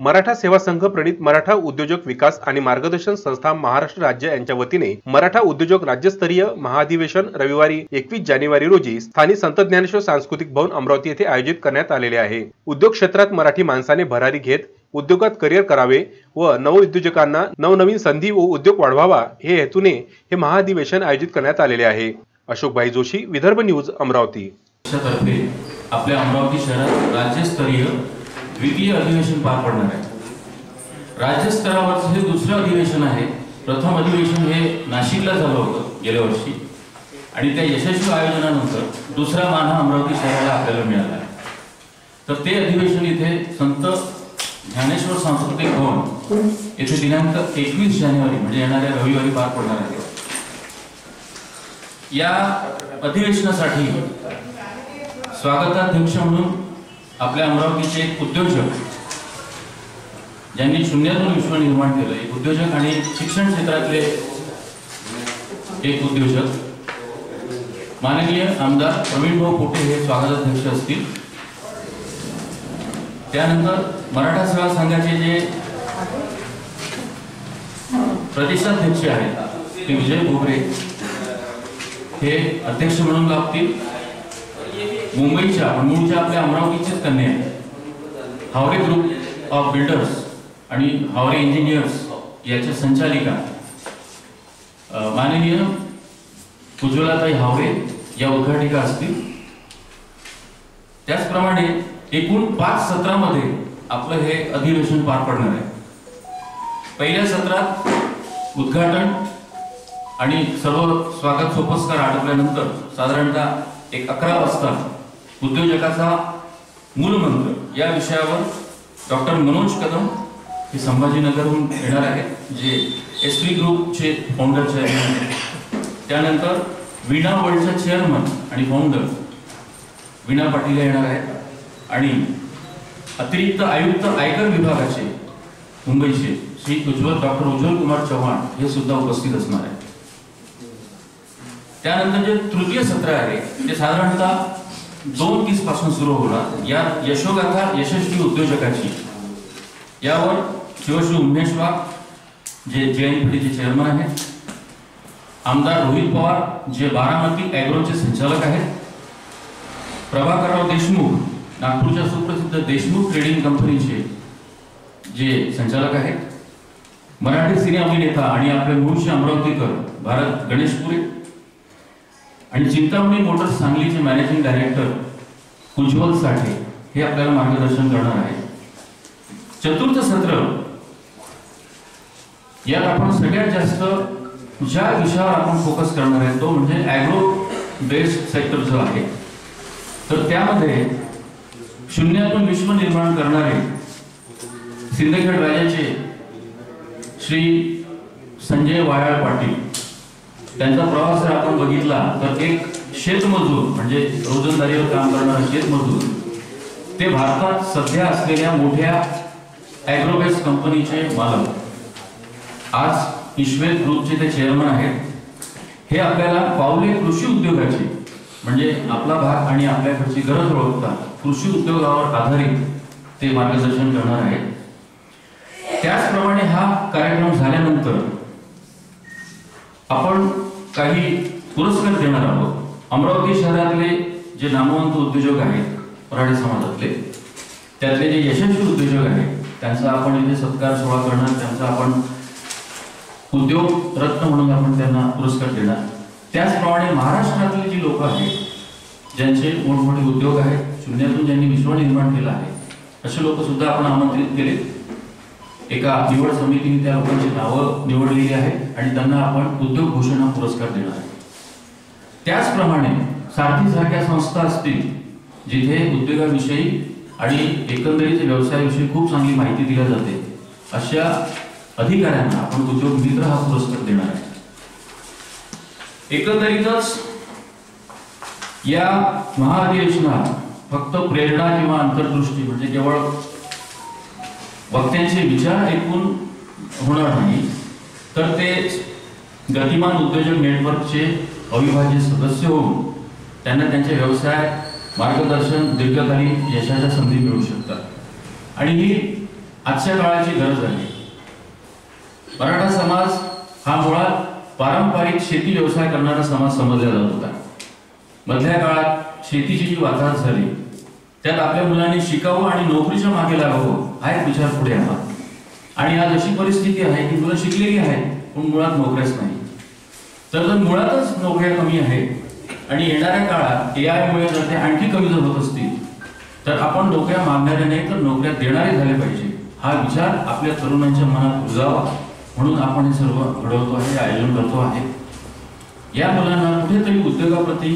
मराठा सेवा संघ प्रणित मराठा उद्योजक विकास आणि मार्गदर्शन संस्था महाराष्ट्र राज्य यांच्या वतीने मराठा उद्योजक राज्यस्तरीय महाअधिवेशन रविवारी 21 जानेवारी रोजी स्थानिक संत ज्ञानेश्वर सांस्कृतिक भवन अमरावती येथे आयोजित करण्यात आलेले आहे। उद्योग क्षेत्रात मराठी माणसाने भरारी घेत उद्योगात करिअर करावे व नवउद्योजकांना नवनवीन संधी व उद्योग वाढवावा हे हेतूने हे महाअधिवेशन आयोजित करण्यात आलेले आहे। अशोकभाई जोशी, विदर्भ न्यूज, अमरावती। आपल्या अमरावती शहरात राज्यस्तरीय द्वितीय अधिवेशन पार पडणार आहे। राज्य स्तरावरचे हे दुसरे अधिवेशन आहे। प्रथम अधिवेशन हे नाशिकला झालं होतं गेल्या वर्षी आणि त्या यशस्वी आयोजनानंतर दुसरा मान हा अमरावती शहराला आपल्याला मिळाला आहे। तर ते अधिवेशन इथे संत ज्ञानेश्वर सांस्कृतिक भवन येथे दिनांक 21 जानेवारी म्हणजे येणाऱ्या रविवारी पार पडणार आहे। या अधिवेशनासाठी स्वागताध्यक्ष म्हणून आपल्या अमरावतीचे एक उद्योजक ज्यांनी शून्यातून विश्व निर्माण केलं, एक उद्योजक आणि शिक्षण क्षेत्रातले एक उद्योजक माननीय आमदार प्रवीण भाऊ पोटे हे स्वागताध्यक्ष असतील। त्यानंतर मराठा सेवा संघाचे जे प्रदेशाध्यक्ष आहेत ते विजय बोबरे हे अध्यक्ष म्हणून लाभतील। मुंबईच्या मूळच्या आपल्या अमरावतीचेच कन्या हावरे ग्रुप ऑफ बिल्डर्स आणि हावरे इंजिनियर्स याच्या संचालिका माननीय उज्ज्वलाताई हावरे या उद्घाटिका असतील। त्याचप्रमाणे एकूण 5 सत्रामध्ये आपलं हे अधिवेशन पार पडणार आहे। पहिल्या सत्रात उद्घाटन आणि सर्व स्वागत सोपस्कार आटोपल्यानंतर साधारणतः 11 वाजता उद्योजकाचा मूलमंत्र या विषयावर डॉक्टर मनोज कदम हे संभाजीनगरहून येणार आहेत, जे एसपी ग्रुपचे फाउंडर चेअरमन। त्यानंतर वीणा वर्ल्डचे चेअरमन आणि फाउंडर वीणा पाटील येणार आहेत आणि अतिरिक्त आयुक्त आयकर विभागाचे मुंबईचे श्री डॉक्टर उज्ज्वल कुमार चव्हाण हे सुद्धा उपस्थित असणार आहेत। त्यानंतर जे तृतीय सत्र आहे ते साधारणतः 2:30 पासून सुरू होणार। या यशोगाथा यशस्वी उद्योजकाची यावर शिवश्री उमेश वाघ जे जेएनपीटीचे चेअरमन आहेत, आमदार रोहित पवार जे बारामती ॲग्रोचे संचालक आहेत, प्रभाकरराव देशमुख नागपूरच्या सुप्रसिद्ध देशमुख ट्रेडिंग कंपनीचे जे संचालक आहेत, मराठी सिने अभिनेता आणि आपले मूळचे अमरावतीकर भारत गणेशपुरे आणि चिंतामणी मोटर्स सांगलीचे मॅनेजिंग डायरेक्टर उज्ज्वल साठे हे आपल्याला मार्गदर्शन करणार आहे। चतुर्थ सत्र यात आपण सगळ्यात जास्त ज्या विषयावर आपण फोकस करणार आहे तो म्हणजे ॲग्रो बेस्ड सेक्टर जो आहे, तर त्यामध्ये शून्यातून विश्व निर्माण करणारे सिंदखेड राजाचे श्री संजय वायाळ पाटील त्यांचा प्रवास जर आपण बघितला तर एक शेतमजूर म्हणजे रोजंदारीवर काम करणारा शेतमजूर ते भारतात सध्या असलेल्या मोठ्या ॲग्रोबेस कंपनीचे मालक, आज ईश्वेत ग्रुपचे ते चेअरमन आहेत। हे आपल्याला पावले कृषी उद्योगाची म्हणजे आपला भाग आणि आपल्याकडची गरज ओळखता कृषी उद्योगावर आधारित ते मार्गदर्शन करणार आहेत। त्याचप्रमाणे हा कार्यक्रम झाल्यानंतर आपण काही पुरस्कार देणार आहोत। अमरावती शहरातले जे नामवंत उद्योजक आहेत मराठी समाजातले, त्यातले जे यशस्वी उद्योजक आहेत त्यांचा आपण इथे सत्कार सोहळा करणार, त्यांचा आपण उद्योग रत्न म्हणून आपण त्यांना पुरस्कार देणार। त्याचप्रमाणे महाराष्ट्रातली जी लोक आहेत ज्यांचे मोठमोठे उद्योग आहेत, शून्यातून ज्यांनी विश्व निर्माण केलं आहे, असे लोक सुद्धा आपण आमंत्रित केले। एका निवड समितीने त्या लोकांची नावं निवडलेली आहेत आणि त्यांना आपण उद्योग भूषण हा पुरस्कार देणार आहे। त्याचप्रमाणे सारथी सारख्या संस्था असतील जिथे उद्योगाविषयी आणि एकंदरीत व्यवसायाविषयी खूप चांगली माहिती दिली जाते, अशा अधिकाऱ्यांना आपण उद्योग मित्र हा पुरस्कार देणार आहे। एकंदरीतच या महाअधिवेशनात फक्त प्रेरणा किंवा अंतर्दृष्टी म्हणजे केवळ वक्त्यांचे विचार ऐकून होणार नाही, तर ते गतिमान उद्योजक नेटवर्कचे अविभाज्य सदस्य होऊन त्यांना त्यांच्या व्यवसायात मार्गदर्शन, दीर्घकालीन यशाच्या संधी मिळू शकतात। आणि ही आजच्या काळाची गरज आहे. मराठा समाज हा मुळात पारंपरिक शेती व्यवसाय करणारा समाज समजला जात होता. मधल्या काळात शेतीची जी वाताहत झाली त्यात आपल्या मुलांनी शिकावं आणि नोकरीच्या मागे लागावं हा एक विचार पुढे आला. आणि आज अशी परिस्थिती आहे की मुलं शिकलेली आहेत पण मुळात नोकऱ्याच नाही. तर जर मुळातच नोकऱ्या कमी आहेत आणि येणाऱ्या काळात AI मुळे जर ते आणखी कमी जर होत असतील तर आपण नोकऱ्या मागणारे नाही तर नोकऱ्या देणारे झाले पाहिजे हा विचार आपल्या तरुणांच्या मनात रुजावा म्हणून आपण हे सर्व घडवतो आहे, आयोजन करतो आहे. या मुलांना कुठेतरी उद्योगाप्रती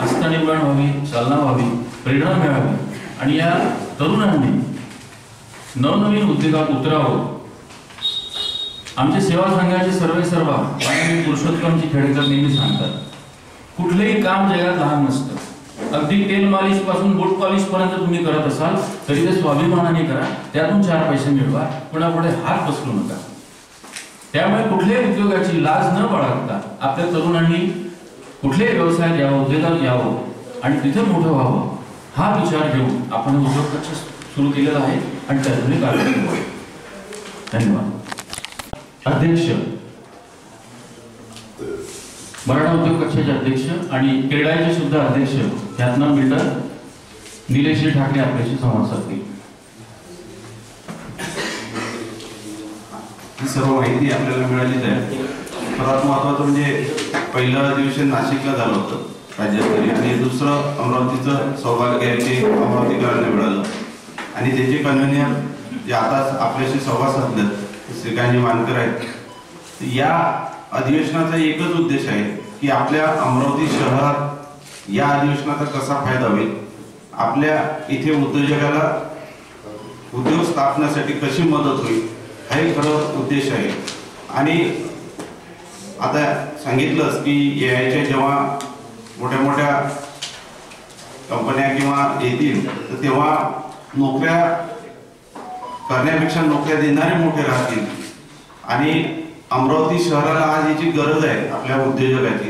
आस्था निर्माण व्हावी, चालना व्हावी, प्रेरणा मिळावी आणि या तरुणांनी नवनवीन उद्योगात उतरावं. आमचे सेवा संघाचे सर्वेसर्वा माननीय पुरुषोत्तमजी खेडेकर नेहमी सांगतात, कुठलेही काम जगात लहान नसतं. अगदी तेल मालिश पासून बोट पॉलिश पर्यंत तुम्ही करत असाल तरी ते स्वाभिमानाने करा, त्यातून 4 पैसे मिळवा, कोणापुढे हात पसरू नका. त्यामुळे कुठल्याही उद्योगाची लाज न बाळगता आपल्या तरुणांनी कुठल्याही व्यवसायात यावं, उद्योगात यावं आणि तिथे मोठं व्हावं हा विचार घेऊन आपण उद्योग कक्ष सुरू केलेला आहे आणि त्यातून कार्य केलं आहे. धन्यवाद. अध्यक्ष मराठा उद्योग कक्षाचे अध्यक्ष आणि क्रीडाचे सुद्धा अध्यक्ष ख्यातनाम बिल्डर निलेश्री ठाकरे आपल्याशी संवाद साधतील. ही सर्व माहिती आपल्याला मिळालीच आहे. सर्वात महत्त्वाचं म्हणजे पहिलं अधिवेशन नाशिकला झालं होतं राज्यस्तरीय आणि दुसरं अमरावतीचं सौभाग्य आहे ते अमरावतीकरांना मिळालं आणि त्याचे कन्व्हेनियर जे आता आपल्याशी संवाद साधलेत श्रीकांतजी मानकर आहेत. या अधिवेशनाचा एकच उद्देश आहे की आपल्या अमरावती शहरात या अधिवेशनाचा कसा फायदा होईल, आपल्या इथे उद्योजकाला उद्योग स्थापनेसाठी कशी मदत होईल हा एक खरं उद्देश आहे. आणि आता सांगितलंच की AIच्या जेव्हा मोठ्या मोठ्या कंपन्या किंवा येतील तर तेव्हा नोकऱ्या करण्यापेक्षा नोकऱ्या देणारे मोठे राहतील आणि अमरावती शहराला आज याची गरज आहे आपल्या उद्योजकाची.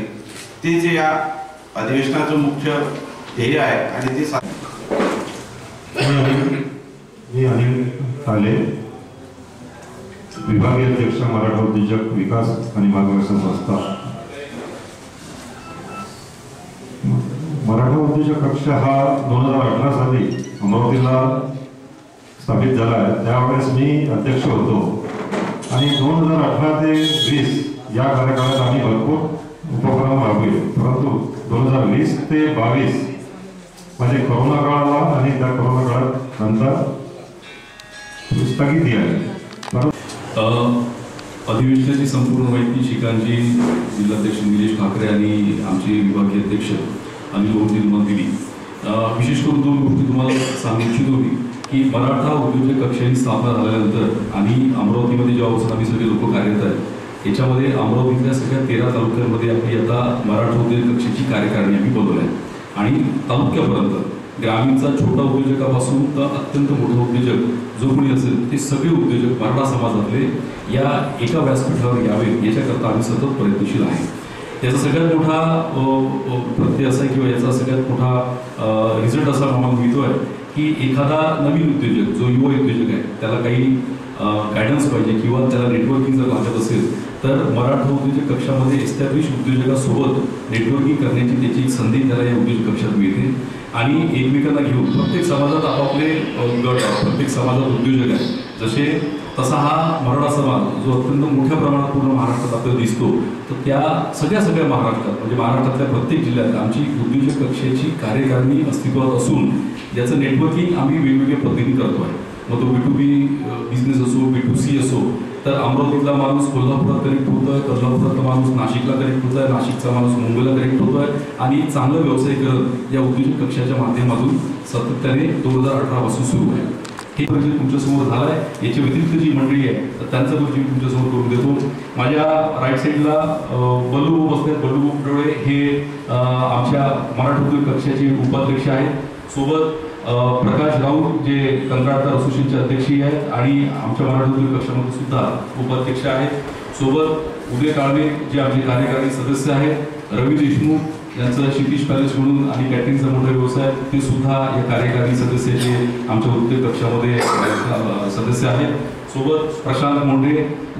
तेच या अधिवेशनाचं मुख्य ध्येय आहे आणि ते मी अनिल काले, विभागीय अध्यक्ष मराठा उद्योजक विकास आणि मार्गदर्शन संस्था. मराठा उद्योजक कक्ष हा 2018 साली अमरावतीला स्थापित झाला आहे. त्यावेळेस मी अध्यक्ष होतो आणि 2018 ते 20 या कार्यकाळात आम्ही भरपूर उपक्रम राबवले. परंतु 2020 ते 22 म्हणजे कोरोना काळ आला आणि त्या कोरोना काळात नंतर स्थगिती आहे. अधिवेशनाची संपूर्ण माहिती श्रीकांतजी, जिल्हाध्यक्ष निलेश ठाकरे आणि आमचे विभागीय अध्यक्ष अनिल निर्माण दिली. विशेष करून 2 गोष्टी तुम्हाला सांगू इच्छितो मी की मराठा उद्योजक कक्षाची स्थापना झाल्यानंतर आणि अमरावतीमध्ये जेव्हा आम्ही सगळे लोक कार्यरत आहेत याच्यामध्ये अमरावतीतल्या सगळ्या 13 तालुक्यांमध्ये आपली आता मराठा उद्योजक कक्षाची कार्यकारिणी आम्ही बनवली आहे. आणि तालुक्यापर्यंत ग्रामीणचा छोटा उद्योजकापासून तर अत्यंत मोठा उद्योजक जो कोणी असेल ते सगळे उद्योजक मराठा समाजातले या एका व्यासपीठावर यावे याच्याकरता आम्ही सतत प्रयत्नशील आहे. याचा सगळ्यात मोठा प्रत्यय असा किंवा याचा सगळ्यात मोठा रिझल्ट असा आम्हाला मिळतो आहे की एखादा नवीन उद्योजक जो युवा उद्योजक आहे त्याला काही गायडन्स पाहिजे किंवा त्याला नेटवर्किंग जर लागत असेल तर मराठा उद्योजक कक्षामध्ये एस्टॅब्लिश उद्योजकासोबत नेटवर्किंग करण्याची त्याची एक संधी त्याला या उद्योजक कक्षात मिळते. आणि एकमेकांना घेऊन प्रत्येक समाजात आपापले गट आहेत, प्रत्येक समाजात उद्योजक आहे. जसे तसा हा मराठा समाज जो अत्यंत मोठ्या प्रमाणात पूर्ण महाराष्ट्रात आपल्याला दिसतो तर त्या सगळ्या महाराष्ट्रात म्हणजे महाराष्ट्रातल्या प्रत्येक जिल्ह्यात आमची उद्योजक कक्षाची कार्यकारिणी अस्तित्वात असून ज्याचं नेटवर्किंग आम्ही वेगवेगळ्या पद्धतीने करतो आहे. मग तो B2B बिझनेस असो, B2C असो, तर अमरावतीतला माणूस कोल्हापुरात कनेक्ट होतोय, कोल्हापुरातला माणूस नाशिकला कनेक्ट होतोय, नाशिकचा माणूस मुंबईला कनेक्ट होतोय आणि चांगलं व्यवसाय करत या उद्योजक कक्षाच्या माध्यमातून सातत्याने 2018 पासून सुरू आहे. हे परिचय तुमच्यासमोर झाला आहे. याच्या व्यतिरिक्त जी मंडळी आहे तर त्यांचा परिचय तुमच्यासमोर करून देतो. माझ्या राईट साईडला बल्लू बसले. बल्लू डोळे हे आमच्या मराठा उद्योग कक्षाचे उपाध्यक्ष आहेत. सोबत प्रकाश राऊत जे कंत्राटदार असोसिएशनचे अध्यक्षही आहेत आणि आमच्या मराठा उद्योग कक्षामध्ये सुद्धा उपाध्यक्ष आहेत. सोबत उदय काळवे जे आमचे कार्यकारी सदस्य आहेत. रवी देशमुख यांचं क्षितिज पॅलेस म्हणून आणि कॅटरिंगचा मोठा व्यवसाय, ते सुद्धा या कार्यकारी सदस्य जे आमच्या उद्योग कक्षामध्ये सदस्य आहेत. सोबत प्रशांत मोंढे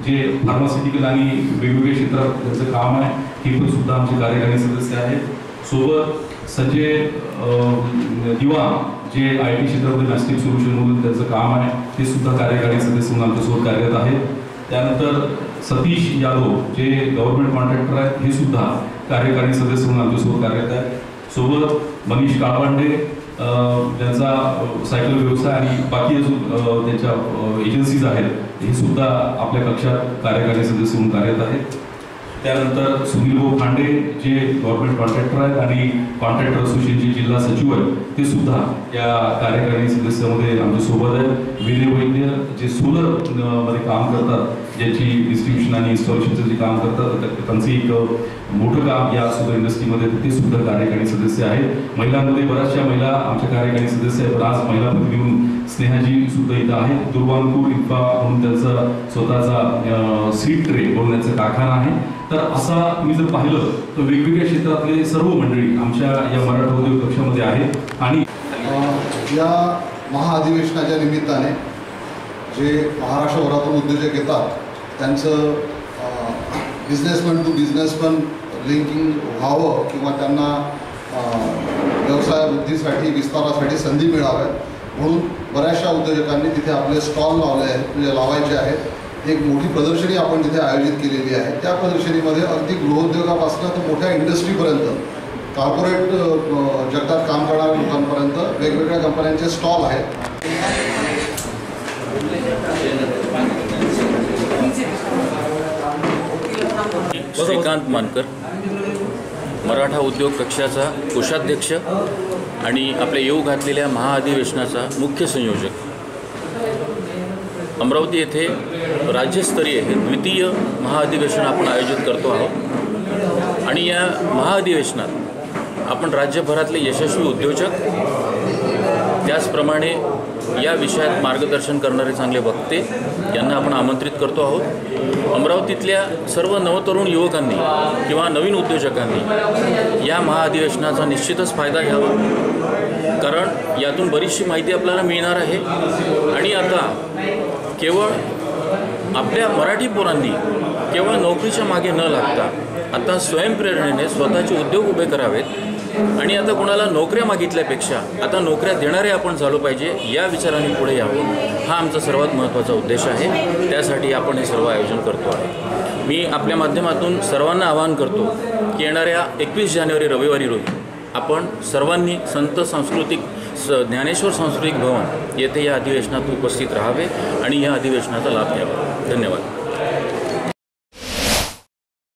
जे फार्मास्युटिकल आणि वेगवेगळ्या क्षेत्रात त्यांचं काम आहे, हे पण सुद्धा आमचे कार्यकारी सदस्य आहेत. सोबत संजय दिवा जे IT क्षेत्रामध्ये मॅस्टिक सोल्युशन म्हणून त्यांचं काम आहे, ते सुद्धा कार्यकारी सदस्य म्हणून आमच्यासोबत कार्यरत आहेत. त्यानंतर सतीश यादव जे गव्हर्नमेंट कॉन्ट्रॅक्टर आहेत, हे सुद्धा कार्यकारी सदस्य म्हणून आमच्यासोबत कार्यरत आहेत. सोबत मनीष काळपांडे ज्यांचा सायकल व्यवसाय आणि बाकी अजून त्यांच्या एजन्सीज आहेत, हे सुद्धा आपल्या कक्षात कार्यकारी सदस्य म्हणून कार्यरत आहेत. त्यानंतर सुनील भाऊ खांडे जे गव्हर्नमेंट कॉन्ट्रॅक्टर आहेत आणि कॉन्ट्रॅक्टर असोसिएशनचे जिल्हा सचिव आहेत, ते सुद्धा या कार्यकारी सदस्यामध्ये आमच्यासोबत आहेत. विनय वैद्य जे सोलर मध्ये काम करतात, ज्याची डिस्ट्रीब्युशन आणि इन्स्टॉलेशनचं जे काम करतात, त्यांचं एक मोठं काम या सोलर इंडस्ट्रीमध्ये, ते सुद्धा कार्यकारी सदस्य आहेत. महिलांमध्ये बऱ्याचशा महिला आमच्या कार्यकारी सदस्य आहेत, पण आज महिला प्रतिनिधी स्नेहाजी सुद्धा इथं आहेत. दुर्वांकूर इन्फा म्हणून त्यांचा स्वतःचा सीड ट्रे बनवण्याचा कारखाना आहे. तर असा तुम्ही जर पाहिलं तर वेगवेगळ्या क्षेत्रातले सर्व मंडळी आमच्या या मराठा उद्योग कक्षामध्ये आहेत. आणि या महाअधिवेशनाच्या निमित्ताने जे महाराष्ट्रभरातून उद्योजक येतात, त्यांचं बिझनेसमॅन टू बिझनेसमॅन लिंकिंग व्हावं किंवा त्यांना व्यवसाय वृद्धीसाठी विस्तारासाठी संधी मिळाव्यात म्हणून बऱ्याचशा उद्योजकांनी तिथे आपले स्टॉल लावले आहेत, म्हणजे लावायचे आहेत. एक मोठी प्रदर्शनी आपण तिथे आयोजित केलेली आहे. त्या प्रदर्शनीमध्ये अगदी गृहोद्योगापासून तर मोठ्या इंडस्ट्रीपर्यंत, कॉर्पोरेट जगतात काम करणाऱ्या लोकांपर्यंत वेगवेगळ्या कंपन्यांचे स्टॉल आहेत. श्रीकांत मानकर, मराठा उद्योग कक्षाचा कोषाध्यक्ष आणि आपल्या येऊ घातलेल्या महाअधिवेशनाचा मुख्य संयोजक. अमरावती येथे राज्यस्तरीय हे द्वितीय महाअधिवेशन आपण आयोजित करतो आहोत आणि या महाअधिवेशनात आपण राज्यभरातले यशस्वी उद्योजक, त्याचप्रमाणे या विषयात मार्गदर्शन करणारे चांगले वक्ते यांना आपण आमंत्रित करतो आहोत. अमरावतीतल्या सर्व नवतरुण युवकांनी किंवा नवीन उद्योजकांनी या महाअधिवेशनाचा निश्चितच फायदा घ्यावा, कारण यातून बरीचशी माहिती आपल्याला मिळणार आहे. आणि आता केवळ आपल्या मराठी पोरांनी केवळ नोकरीच्या मागे न लागता आता स्वयंप्रेरणेने स्वतःचे उद्योग उभे करावेत आणि आता कोणाला नोकऱ्या मागितल्यापेक्षा आता नोकऱ्या देणारे आपण झालो पाहिजे, या विचाराने पुढे यावं, हा आमचा सर्वात महत्त्वाचा उद्देश आहे. त्यासाठी आपण हे सर्व आयोजन करतो आहे. मी आपल्या माध्यमातून सर्वांना आवाहन करतो की येणाऱ्या 21 जानेवारी रविवारी रोजी आपण सर्वांनी संत ज्ञानेश्वर सांस्कृतिक भवन येथे या अधिवेशनात उपस्थित राहावे आणि या अधिवेशनाचा लाभ घ्यावा. धन्यवाद.